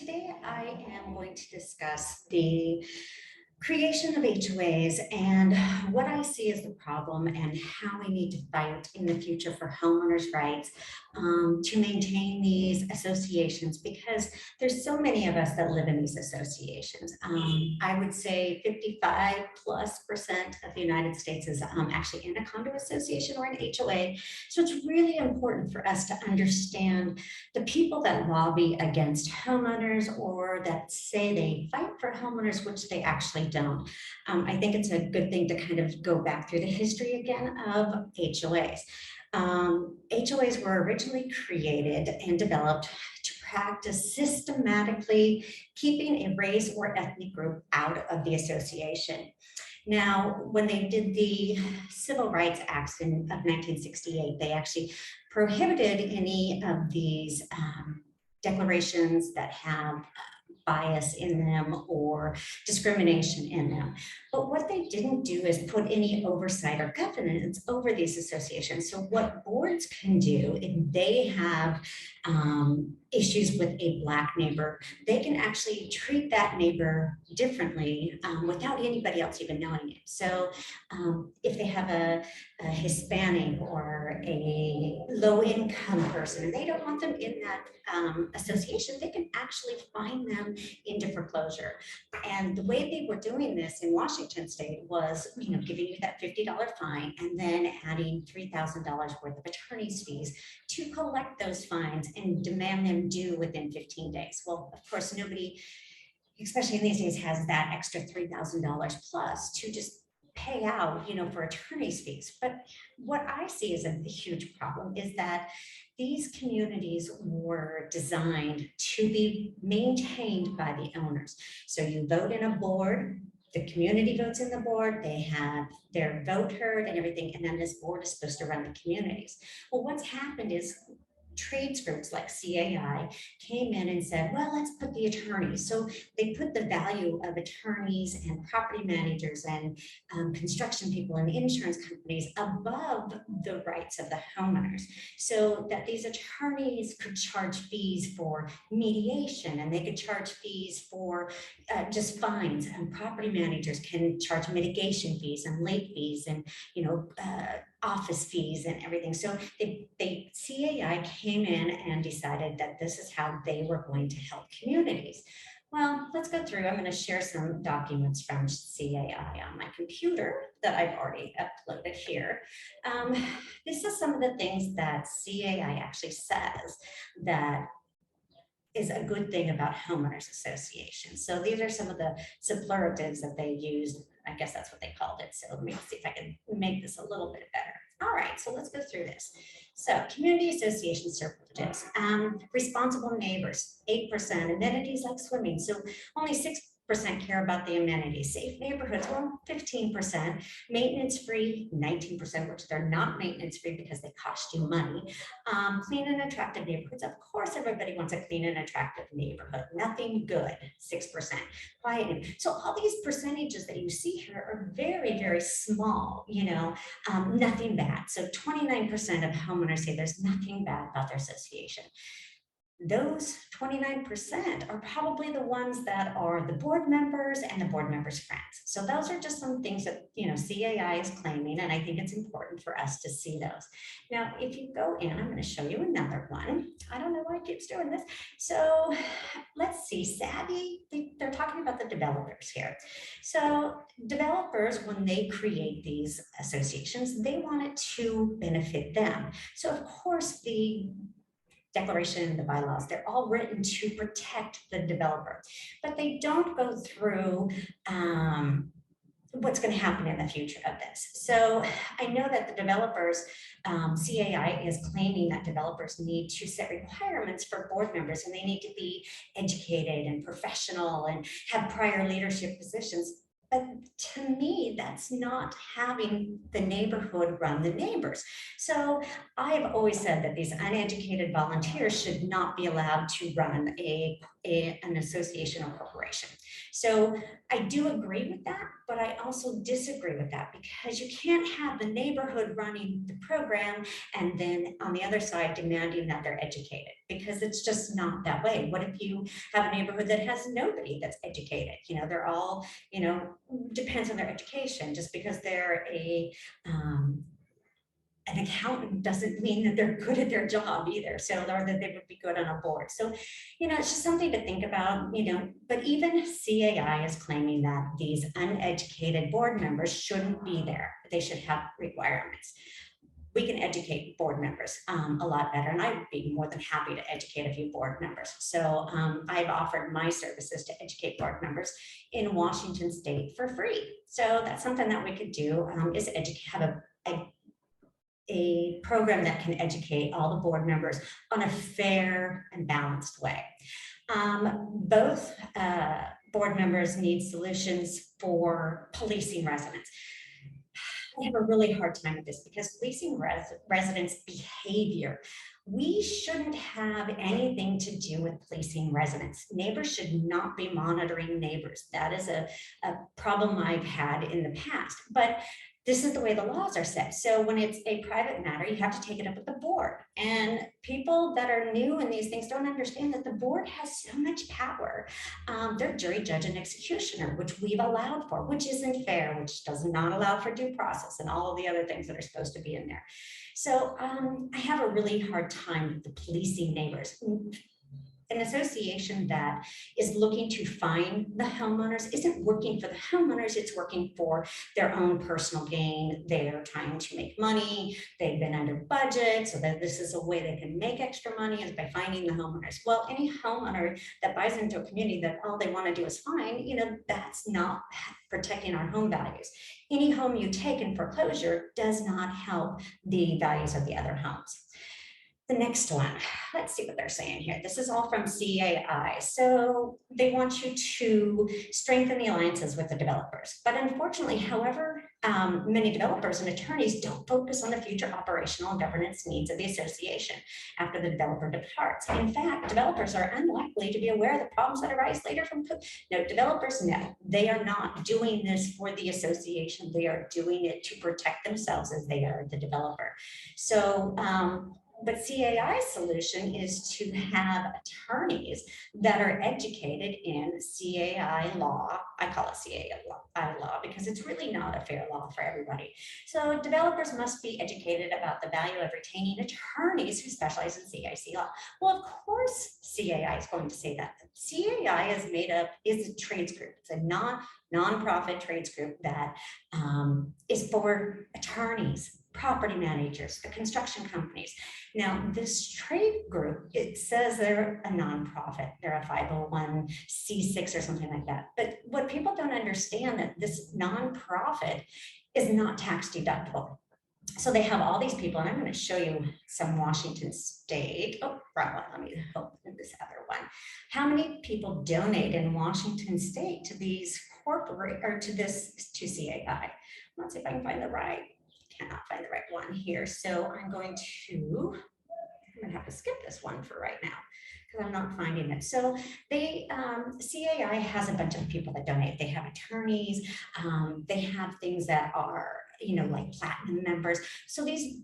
Today I am going to discuss the creation of HOAs and what I see as the problem and how we need to fight in the future for homeowners' rights to maintain these associations, because there's so many of us that live in these associations. I would say 55+% of the United States is actually in a condo association or an HOA. So it's really important for us to understand the people that lobby against homeowners or that say they fight for homeowners, which they actually don't. I think it's a good thing to kind of go back through the history again of HOAs. HOAs were originally created and developed to practice systematically keeping a race or ethnic group out of the association. Now, when they did the Civil Rights Acts of 1968, they actually prohibited any of these declarations that have bias in them or discrimination in them. But what they didn't do is put any oversight or governance over these associations. So what boards can do, if they have issues with a Black neighbor, they can actually treat that neighbor differently without anybody else even knowing it. So if they have a Hispanic or a low-income person and they don't want them in that association, they can actually fine them into foreclosure. And the way they were doing this in Washington State was, giving you that $50 fine and then adding $3,000 worth of attorney's fees to collect those fines and demand them due within 15 days. Well, of course, nobody, especially in these days, has that extra $3,000 plus to just pay out, for attorney's fees. But what I see as a huge problem is that these communities were designed to be maintained by the owners. So you vote in a board, the community votes in the board, they have their vote heard and everything, and then this board is supposed to run the communities. Well, what's happened is trades groups like CAI came in and said, well, let's put the attorneys. So they put the value of attorneys and property managers and construction people and insurance companies above the rights of the homeowners, so that these attorneys could charge fees for mediation and they could charge fees for just fines, and property managers can charge mitigation fees and late fees and office fees and everything. So CAI came in and decided that this is how they were going to help communities. Well, let's go through. I'm going to share some documents from CAI on my computer that I've already uploaded here. This is some of the things that CAI actually says that is a good thing about homeowners associations. So these are some of the superlatives that they used. I guess that's what they called it. So let me see if I can make this a little bit better. All right, so let's go through this. So community association superlatives, responsible neighbors, 8%, amenities like swimming. So only 6% care about the amenities. Safe neighborhoods, well, 15%. Maintenance free, 19%, which they're not maintenance free because they cost you money. Clean and attractive neighborhoods. Of course, everybody wants a clean and attractive neighborhood. Nothing good, 6%. Quiet. So all these percentages that you see here are very, very small, nothing bad. So 29% of homeowners say there's nothing bad about their association. Those 29% are probably the ones that are the board members and the board members' friends. So those are just some things that, CAI is claiming, and I think it's important for us to see those. Now, if you go in, I'm going to show you another one. I don't know why it keeps doing this. So let's see, Savvy, they're talking about the developers here. So developers, when they create these associations, they want it to benefit them. So of course, the declaration, the bylaws, they're all written to protect the developer, but they don't go through what's going to happen in the future of this. So I know that the developers, CAI is claiming that developers need to set requirements for board members, and they need to be educated and professional and have prior leadership positions. But to me, me, that's not having the neighborhood run the neighbors. So I've always said that these uneducated volunteers should not be allowed to run an association or corporation. So I do agree with that, but I also disagree with that, because you can't have the neighborhood running the program and then on the other side demanding that they're educated, because it's just not that way. What if you have a neighborhood that has nobody that's educated? They're all, depends on their education. Just because they're an accountant doesn't mean that they're good at their job either. So, or that they would be good on a board. So, it's just something to think about, but even CAI is claiming that these uneducated board members shouldn't be there. They should have requirements. We can educate board members a lot better, and I would be more than happy to educate a few board members. So I've offered my services to educate board members in Washington State for free. So that's something that we could do, is have a program that can educate all the board members on a fair and balanced way. Both board members need solutions for policing residents. I have a really hard time with this, because policing residents' behavior, we shouldn't have anything to do with policing residents. Neighbors should not be monitoring neighbors. That is a problem I've had in the past, but this is the way the laws are set. So when it's a private matter, you have to take it up with the board. And people that are new in these things don't understand that the board has so much power. They're jury, judge, and executioner, which we've allowed for, which isn't fair, which does not allow for due process and all of the other things that are supposed to be in there. So I have a really hard time with the policing neighbors. An association that is looking to find the homeowners isn't working for the homeowners, it's working for their own personal gain. They're trying to make money, they've been under budget, so that this is a way they can make extra money, is by finding the homeowners. Well, any homeowner that buys into a community that all they want to do is find, that's not protecting our home values. Any home you take in foreclosure does not help the values of the other homes. The next one, let's see what they're saying here. This is all from CAI. So they want you to strengthen the alliances with the developers. But unfortunately, however, many developers and attorneys don't focus on the future operational and governance needs of the association after the developer departs. In fact, developers are unlikely to be aware of the problems that arise later from developers. No, they are not doing this for the association. They are doing it to protect themselves as they are the developer. So, but CAI's solution is to have attorneys that are educated in CAI law. I call it CAI law because it's really not a fair law for everybody. So developers must be educated about the value of retaining attorneys who specialize in CIC law. Well, of course, CAI is going to say that. CAI is a trades group. It's a non-profit trades group that is for attorneys, property managers, the construction companies. Now, this trade group, it says they're a nonprofit. They're a 501c6 or something like that. But what people don't understand, that this nonprofit is not tax deductible. So they have all these people, and I'm going to show you some Washington State. Oh, wrong one. Let me open this other one. How many people donate in Washington State to these corporate, or to CAI? Let's see if I can find the right. Cannot find the right one here. So I'm going to have to skip this one for right now because I'm not finding it. So they, CAI has a bunch of people that donate. They have attorneys, they have things that are, like platinum members. So these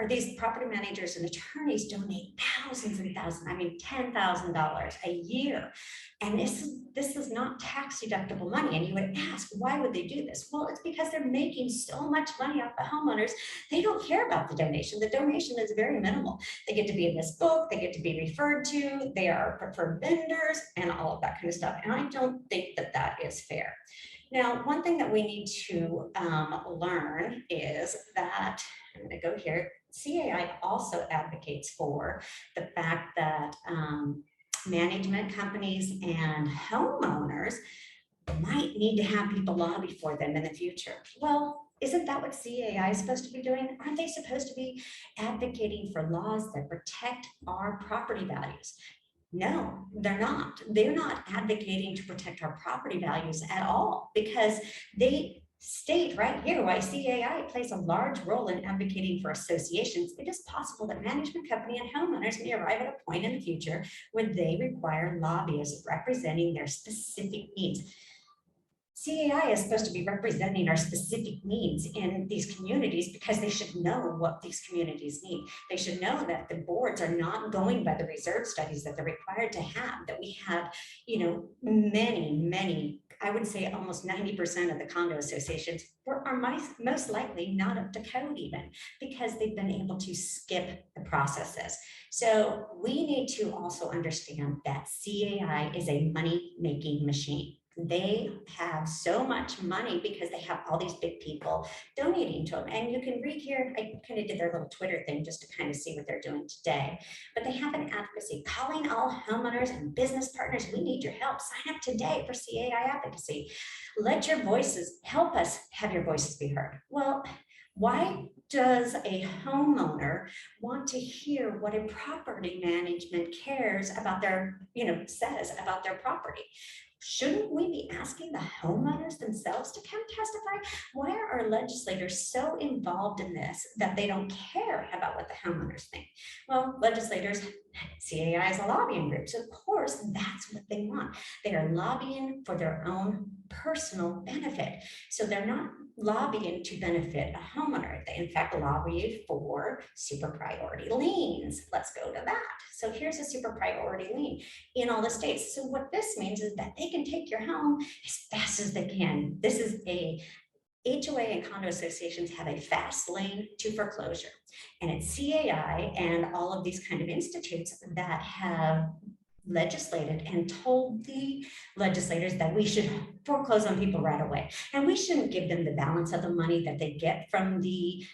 these property managers and attorneys donate thousands and thousands, $10,000 a year. And this is not tax deductible money. And you would ask, why would they do this? Well, it's because they're making so much money off the homeowners. They don't care about the donation. The donation is very minimal. They get to be in this book, they get to be referred to, they are preferred vendors, and all of that kind of stuff. And I don't think that that is fair. Now, one thing that we need to learn is that, I'm going to go here, CAI also advocates for the fact that management companies and homeowners might need to have people lobby for them in the future. Well, isn't that what CAI is supposed to be doing? Aren't they supposed to be advocating for laws that protect our property values? No, they're not. They're not advocating to protect our property values at all, because they state right here why CAI plays a large role in advocating for associations. It is possible that management company and homeowners may arrive at a point in the future where they require lobbyists representing their specific needs. CAI is supposed to be representing our specific needs in these communities because they should know what these communities need. They should know that the boards are not going by the reserve studies that they're required to have, that we have, many, I would say almost 90% of the condo associations are most likely not up to code even, because they've been able to skip the processes. So we need to also understand that CAI is a money-making machine. They have so much money because they have all these big people donating to them. And you can read here, I kind of did their little Twitter thing just to kind of see what they're doing today. But they have an advocacy calling all homeowners and business partners. We need your help. Sign up today for CAI advocacy. Let your voices, help us have your voices be heard. Well, why does a homeowner want to hear what a property management cares about their, says about their property? Shouldn't we be asking the homeowners themselves to come testify? Why are our legislators so involved in this that they don't care about what the homeowners think? Well, legislators, CAI is a lobbying group, so of course that's what they want. They are lobbying for their own personal benefit. So they're not lobbying to benefit a homeowner. They in fact lobby for super priority liens. Let's go to that. So here's a super priority lien in all the states. So what this means is that they can take your home as fast as they can. This is a HOA and condo associations have a fast lane to foreclosure. And it's CAI and all of these kind of institutes that have legislated and told the legislators that we should foreclose on people right away, and we shouldn't give them the balance of the money that they get from the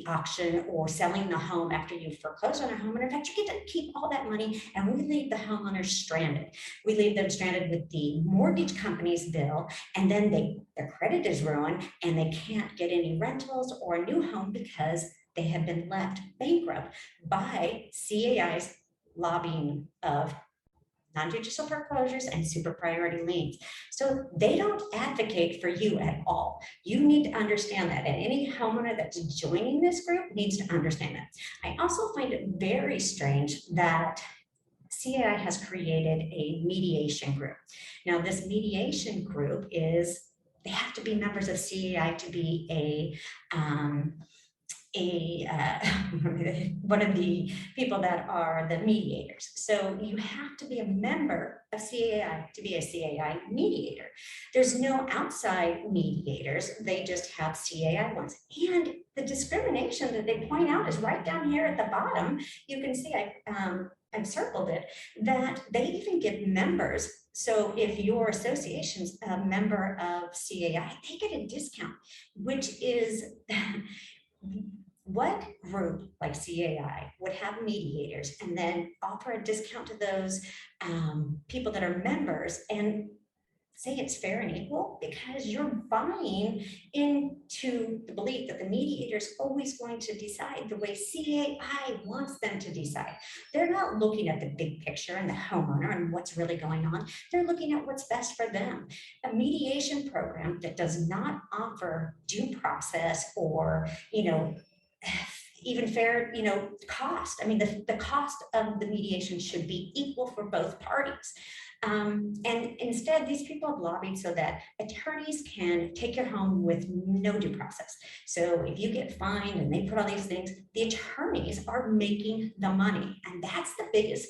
auction or selling the home after you foreclose on a home. And in fact, you get to keep all that money, and we leave the homeowners stranded. We leave them stranded with the mortgage company's bill, and then their credit is ruined, and they can't get any rentals or a new home because they have been left bankrupt by CAI's lobbying of non-judicial foreclosures and super priority liens. So they don't advocate for you at all. You need to understand that, and any homeowner that's joining this group needs to understand that. I also find it very strange that CAI has created a mediation group. Now, this mediation group they have to be members of CAI to be one of the people that are the mediators. So you have to be a member of CAI to be a CAI mediator. There's no outside mediators. They just have CAI ones. And the discrimination that they point out is right down here at the bottom. You can see I've circled it, that they even give members. So if your association's a member of CAI, they get a discount, which is what group like CAI would have mediators and then offer a discount to those people that are members and say it's fair and equal? Because you're buying into the belief that the mediator is always going to decide the way CAI wants them to decide. They're not looking at the big picture and the homeowner and what's really going on. They're looking at what's best for them. A mediation program that does not offer due process or, even fair, cost. I mean, the cost of the mediation should be equal for both parties. And instead, these people have lobbied so that attorneys can take your home with no due process. So if you get fined and they put all these things, the attorneys are making the money. And that's the biggest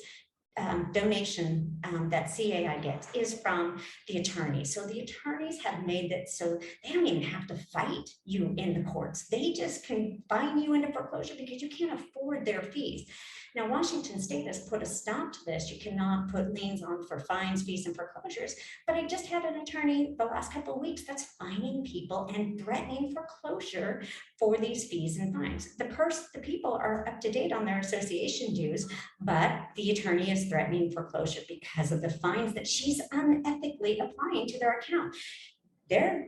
donation that CAI gets is from the attorneys. So the attorneys have made it so they don't even have to fight you in the courts. They just can fine you into foreclosure because you can't afford their fees. Now, Washington State has put a stop to this. You cannot put liens on for fines, fees, and foreclosures. But I just had an attorney the last couple of weeks that's fining people and threatening foreclosure for these fees and fines. The people are up to date on their association dues, but the attorney is threatening foreclosure because of the fines that she's unethically applying to their account. Their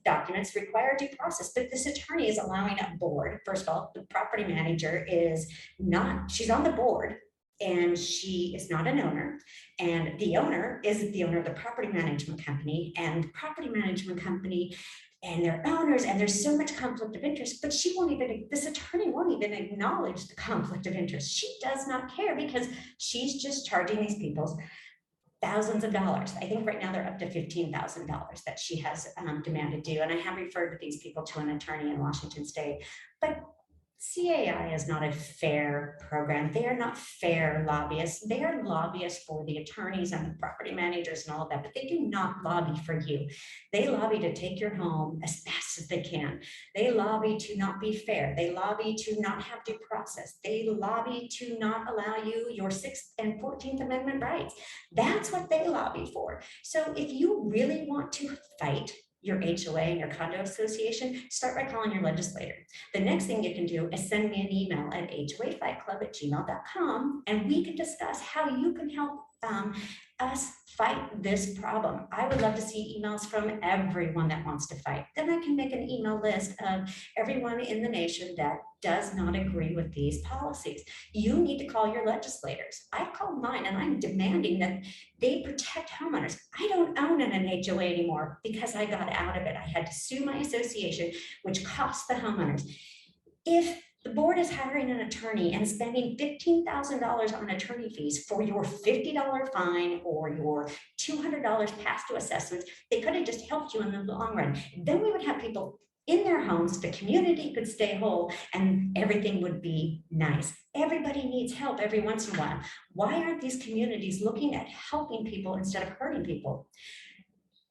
documents require due process, but this attorney is allowing a board. First of all, the property manager she's on the board and she is not an owner. And the owner is the owner of the property management company, and the property management company and they're owners, and there's so much conflict of interest, but this attorney won't even acknowledge the conflict of interest. She does not care because she's just charging these people thousands of dollars. I think right now they're up to $15,000 that she has demanded due. And I have referred to these people to an attorney in Washington State. But CAI is not a fair program. They are not fair lobbyists. They are lobbyists for the attorneys and the property managers and all of that, but they do not lobby for you. They lobby to take your home as fast as they can. They lobby to not be fair. They lobby to not have due process. They lobby to not allow you your 6th and 14th Amendment rights. That's what they lobby for. So if you really want to fight your HOA and your condo association, start by calling your legislator. The next thing you can do is send me an email at hoafightclub@gmail.com, and we can discuss how you can help us fight this problem. I would love to see emails from everyone that wants to fight. Then I can make an email list of everyone in the nation that does not agree with these policies. You need to call your legislators. I've called mine and I'm demanding that they protect homeowners. I don't own an HOA anymore because I got out of it. I had to sue my association, which cost the homeowners. If the board is hiring an attorney and spending $15,000 on attorney fees for your $50 fine or your $200 past due assessments, they could have just helped you in the long run. Then we would have people in their homes, the community could stay whole, and everything would be nice. Everybody needs help every once in a while. Why aren't these communities looking at helping people instead of hurting people?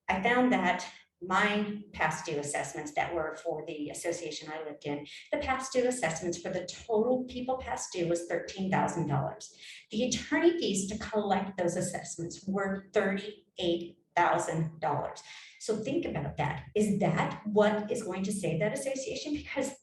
I found that my past due assessments that were for the association I lived in, the past due assessments for the total people past due was $13,000. The attorney fees to collect those assessments were $38,000. So think about that. Is that what is going to save that association? Because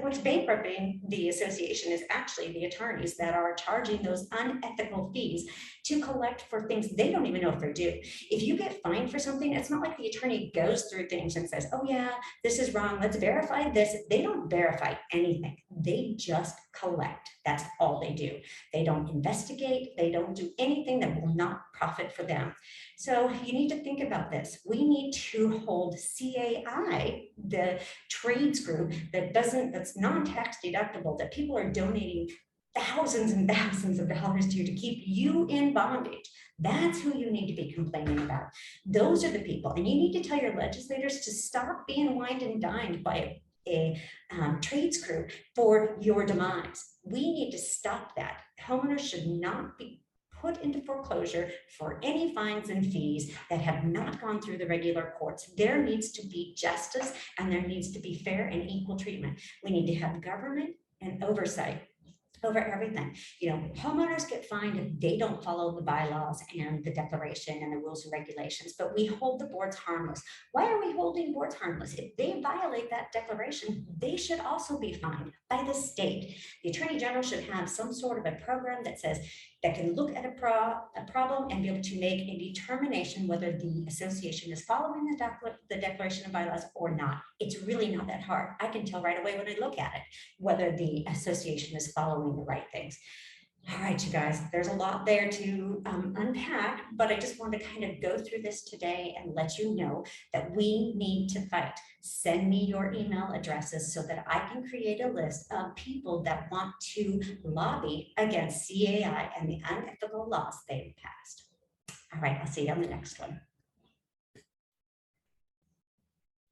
what's bankrupting the association is actually the attorneys that are charging those unethical fees to collect for things they don't even know if they're due. If you get fined for something, it's not like the attorney goes through things and says, oh yeah, this is wrong, let's verify this. They don't verify anything. They just collect. That's all they do. They don't investigate. They don't do anything that will not profit for them. So you need to think about this. We need to hold CAI, the trades group that's non-tax deductible, that people are donating thousands and thousands of dollars to keep you in bondage. That's who you need to be complaining about. Those are the people. And you need to tell your legislators to stop being wined and dined by a trades group for your demise. We need to stop that. Homeowners should not be put into foreclosure for any fines and fees that have not gone through the regular courts. There needs to be justice, and there needs to be fair and equal treatment. We need to have government and oversight over everything. You know, homeowners get fined if they don't follow the bylaws and the declaration and the rules and regulations, but we hold the boards harmless. Why are we holding boards harmless? If they violate that declaration, they should also be fined by the state. The Attorney General should have some sort of a program that can look at a problem and be able to make a determination whether the association is following the declaration of bylaws or not. It's really not that hard. I can tell right away when I look at it whether the association is following the right things. All right, you guys, there's a lot there to unpack, but I just wanted to kind of go through this today and let you know that we need to fight. Send me your email addresses so that I can create a list of people that want to lobby against CAI and the unethical laws they've passed. All right, I'll see you on the next one.